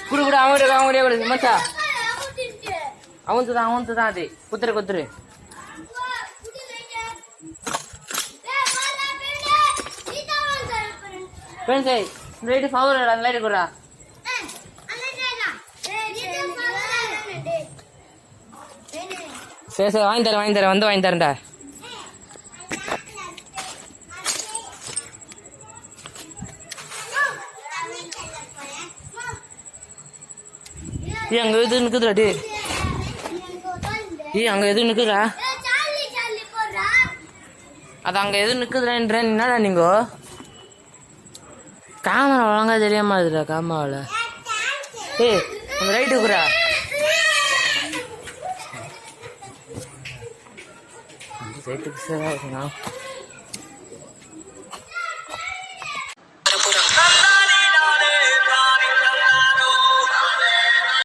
குடு குடு அவங்கடைய குடு மச்சா அவன் தான் அது குத்துரு ஃப்ரெண்ட்ஸ் லைட் பவர் லைட் குடுறா சரி வாங்கி தரேன் வந்து வாங்கி தரேன்டா அங்க எது நிக்குதுடா டே அங்க எது நிக்குதா அது அங்க எது நிக்குதுன்ற என்னடா நீங்க கேமரா ஒழுங்கா தெரியாம இருக்குடா கேமராவில் அந்த ரைட்டு இருக்குறா ரைட்டுக்கு சார்